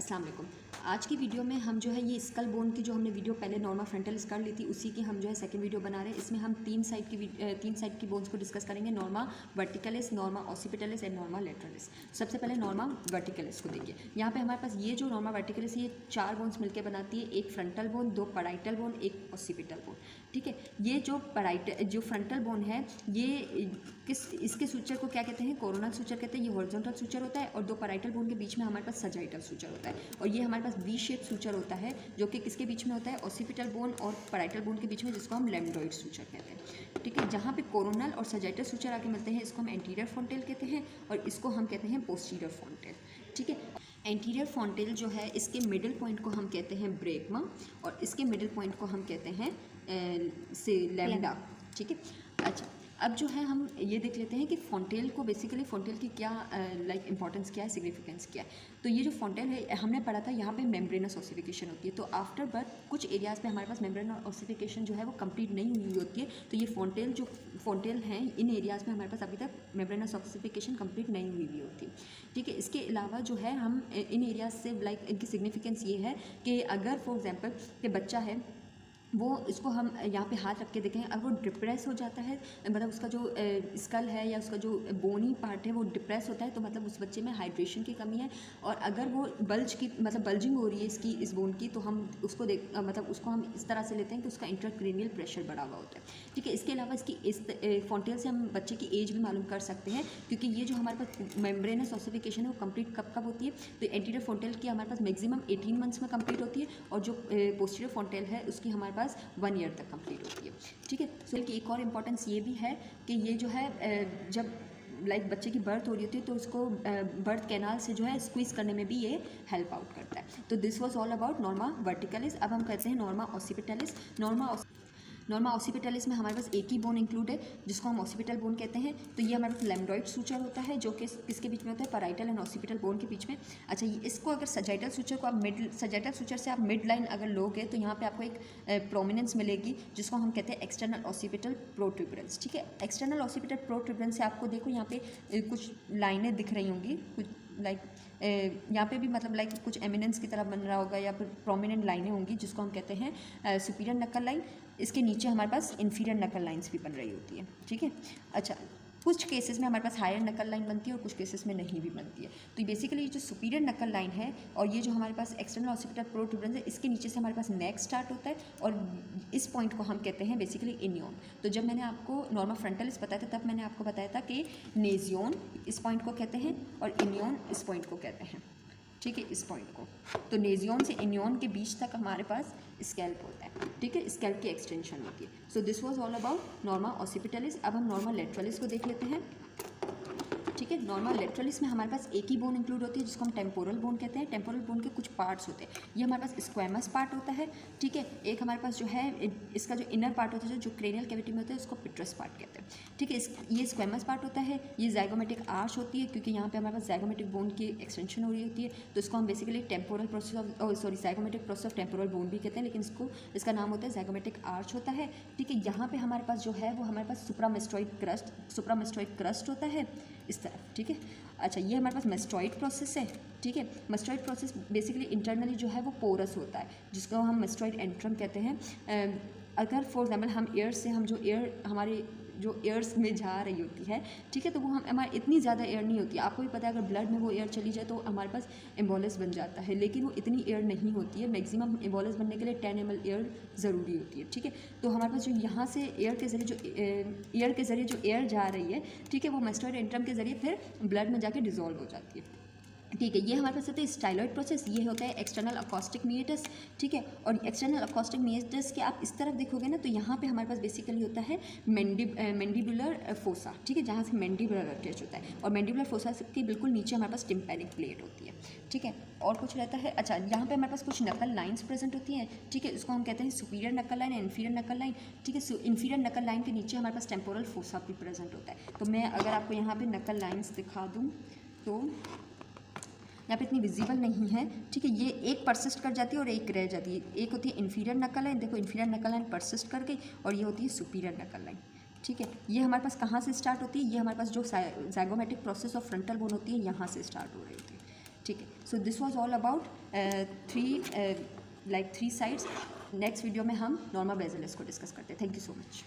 अस्सलाम वालेकुम। आज की वीडियो में हम जो है ये स्कल बोन की जो हमने वीडियो पहले नॉर्मा फ्रंटलिस कर ली थी उसी की हम जो है सेकंड वीडियो बना रहे हैं। इसमें हम तीन साइड की बोन्स को डिस्कस करेंगे, norma verticalis, norma occipitalis and norma lateralis. सबसे पहले नॉर्मा वर्टिकलिस को देखिए। यहाँ पे हमारे पास ये जो नॉर्मा वर्टिकलिस ये चार बोन्स मिलकर बनाती है, एक फ्रंटल बोन, दो पैराइटल बोन, एक ऑसिपिटल बोन। ठीक है, ये जो फ्रंटल बोन है ये इसके सूचर को क्या कहते हैं? कोरोनल सूचर कहते हैं। ये हॉरिजॉन्टल सूचर होता है और दो पैराइटल बोन के बीच में हमारे पास सजाइटल सूचर होता है। और ये हमारे पास वी शेप सूचर होता है जो कि किसके बीच में होता है? ऑसिपिटल बोन और पैराइटल बोन के बीच में, जिसको हम लैम्डोइड सूचर कहते हैं। ठीक है, जहाँ पे कोरोनल और सजाइटल सूचर आके मिलते हैं इसको हम एंटीरियर फॉन्टेल कहते हैं और इसको हम कहते हैं पोस्टीरियर फॉन्टेल। ठीक है, एंटीरियर फॉन्टेल जो है इसके मिडिल पॉइंट को हम कहते हैं ब्रेकमा और इसके मिडिल पॉइंट को हम कहते हैं से लैम्डा। ठीक है, अच्छा अब जो है हम ये देख लेते हैं कि फॉन्टेल को बेसिकली फॉन्टेल की क्या इंपॉर्टेंस क्या है, सिग्निफिकेंस क्या है। तो ये जो फॉन्टेल है हमने पढ़ा था यहाँ पे मेम्ब्रेनस ऑसिफिकेशन होती है। तो आफ्टर बर्थ कुछ एरियाज़ पे हमारे पास मेम्ब्रेनस ऑसिफिकेशन जो है वो कंप्लीट नहीं हुई होती है। तो ये फॉन्टेल हैं इन एरियाज़ में हमारे पास अभी तक मेम्ब्रेनस ऑसिफिकेशन कंप्लीट नहीं हुई होती। ठीक है, इसके अलावा जो है हम इन एरियाज़ से इनकी सिग्निफिकेंस ये है कि अगर फॉर एग्जाम्पल कि बच्चा है वो इसको हम यहाँ पे हाथ रख के देखें, अगर वो डिप्रेस हो जाता है, मतलब उसका जो स्कल है या उसका जो बोनी पार्ट है वो डिप्रेस होता है, तो मतलब उस बच्चे में हाइड्रेशन की कमी है। और अगर वो बल्जिंग हो रही है इस बोन की, तो हम उसको उसको हम इस तरह से लेते हैं कि उसका इंट्राक्रैनियल प्रेशर बढ़ा हुआ होता है। ठीक है, इसके अलावा इसकी इस फॉन्टेल से हम बच्चे की एज भी मालूम कर सकते हैं, क्योंकि ये जो हमारे पास मेम्ब्रेनस ऑसिफिकेशन है वो कंप्लीट कब होती है? तो एंटीरियर फॉन्टेल की हमारे पास मैक्सिमम 18 मंथ्स में कंप्लीट होती है और जो पोस्टीरियर फॉन्टेल है उसकी हमारे पास 1 ईयर तक कंप्लीट होती है। ठीक है, सो की एक और इम्पॉर्टेंस ये भी है कि ये जो है जब बच्चे की बर्थ हो रही होती है तो उसको बर्थ कैनाल से जो है स्क्वीज करने में भी ये हेल्प आउट करता है। तो this was all about norma verticalis. अब हम कहते हैं नॉर्मा ऑसिपिटलिस। नॉर्मा ऑसिपिटलिस में हमारे पास एक ही बोन इंक्लूड है जिसको हम ऑसिपिटल बोन कहते हैं। तो ये हमारे पास लैम्डोइड सूचर होता है जो कि किसके बीच में होता है? पैराइटल एंड ऑसिपिटल बोन के बीच में। अच्छा, इसको अगर सजाइटल सूचर को आप सजाइटल सूचर से आप मिड लाइन अगर लोगे तो यहाँ पे आपको एक प्रोमिनेंस मिलेगी जिसको हम कहते हैं एक्सटर्नल ऑसिपिटल प्रोट्यूबरेंस। ठीक है, एक्सटर्नल ऑसिपिटल प्रोट्यूबरेंस से आपको देखो यहाँ पे कुछ लाइनें दिख रही होंगी, कुछ यहाँ पे भी कुछ एमिनेंस की तरह बन रहा होगा या फिर प्रोमिनेंट लाइनें होंगी जिसको हम कहते हैं सुपीरियर नकल लाइन। इसके नीचे हमारे पास इन्फीरियर नकल लाइन्स भी बन रही होती है। ठीक है, अच्छा कुछ केसेस में हमारे पास हायर नकल लाइन बनती है और कुछ केसेस में नहीं भी बनती है। तो बेसिकली ये जो सुपीरियर नकल लाइन है और ये जो हमारे पास एक्सटर्नल ऑसिपिटल प्रोट्यूबरेंस है इसके नीचे से हमारे पास नेक स्टार्ट होता है और इस पॉइंट को हम कहते हैं बेसिकली इनियन। तो जब मैंने आपको नॉर्मा फ्रंटलिस बताया था तब मैंने आपको बताया था कि नेजियन इस पॉइंट को कहते हैं और इनियन इस पॉइंट को कहते हैं। ठीक है, इस पॉइंट को, तो नेजियन से इनियन के बीच तक हमारे पास स्कैल्प होता है। ठीक है, स्कैल्प की एक्सटेंशन होती है। So this was all about norma occipitalis. अब हम नॉर्मा लेटरलिस को देख लेते हैं। ठीक है, नॉर्मल लेटरलिस में हमारे पास एक ही बोन इंक्लूड होती है जिसको हम टेम्पोरल बोन कहते हैं। टेम्पोरल बोन के कुछ पार्ट्स होते हैं, ये हमारे पास स्क्वैमस पार्ट होता है। ठीक है, एक हमारे पास जो है इसका जो इनर पार्ट होता है जो क्रेनियल कैविटी में होता है उसको पिट्रस पार्ट कहते हैं। ठीक है, ये स्क्वैमस पार्ट होता है। ये ज़ाइगोमेटिक आर्च होती है क्योंकि यहाँ पे हमारे पास ज़ाइगोमेटिक बोन की एक्सटेंशन हो रही होती है, तो इसको हम basically temporal process zygomatic process of temporal bone भी कहते हैं, लेकिन इसका नाम होता है ज़ाइगोमेटिक आर्च होता है। ठीक है, यहाँ पे हमारे पास जो है वो हमारे पास सुप्रामेस्टोइड क्रस्ट होता है इस तरफ। ठीक है, अच्छा ये हमारे पास मेस्टॉइड प्रोसेस है। ठीक है, मेस्टॉइड प्रोसेस बेसिकली इंटरनली जो है वो पोरस होता है जिसको हम मेस्टॉइड एंट्रम कहते हैं। अगर फॉर एग्जाम्पल हम एयर से हमारे जो एयर्स में जा रही होती है, ठीक है, तो वो हमारे इतनी ज़्यादा एयर नहीं होती है। आपको भी पता है अगर ब्लड में वो एयर चली जाए तो हमारे पास एम्बोलिस बन जाता है, लेकिन वो इतनी एयर नहीं होती है। मैक्सिमम एम्बोलिस बनने के लिए 10 ml एयर ज़रूरी होती है। ठीक है, तो हमारे पास जो यहाँ से एयर के ज़रिए जो एयर जा रही है, ठीक है, वो मेस्टॉइड एंट्रम के ज़रिए फिर ब्लड में जाके डिजोल्व हो जाती है। ठीक है, ये हमारे पास होता है स्टाइलॉइड प्रोसेस। ये होता है एक्सटर्नल अकॉस्टिक मीएटस। ठीक है, और एक्सटर्नल अकॉस्टिक मीएटस के आप इस तरफ देखोगे ना तो यहाँ पे हमारे पास बेसिकली होता है मैंडिबुलर फोसा। ठीक है, जहाँ से मैंडिबुलर अटैच होता है और मैंडिबुलर फोसा के बिल्कुल नीचे हमारे पास टिम्पैनिक प्लेट होती है। ठीक है, और कुछ रहता है। अच्छा, यहाँ पे हमारे पास कुछ नकल लाइन्स प्रेजेंट होती हैं। ठीक है, इसको हम कहते हैं सुपीरियर नकल लाइन, इन्फीरियर नकल लाइन। ठीक है, इन्फीरियर नकल लाइन के नीचे हमारे पास टेम्पोरल फोसा भी प्रेजेंट होता है। तो मैं अगर आपको यहाँ पे नकल लाइन्स दिखा दूँ तो यहाँ पे इतनी विजिबल नहीं है। ठीक है, ये एक परसिस्ट कर जाती है और एक रह जाती है। एक होती है इन्फीरियर नकल लाइन, देखो इन्फीरियर नकल लाइन परसिस्ट कर गई, और ये होती है सुपीरियर नकल लाइन। ठीक है, ये हमारे पास कहाँ से स्टार्ट होती है? ये हमारे पास जो ज़ाइगोमेटिक प्रोसेस ऑफ फ्रंटल बोन होती है यहाँ से स्टार्ट हो रही होती है। ठीक है, so this was all about three sides. Next video में हम नॉर्मा बेसिलिस को डिस्कस करते हैं। Thank you so much.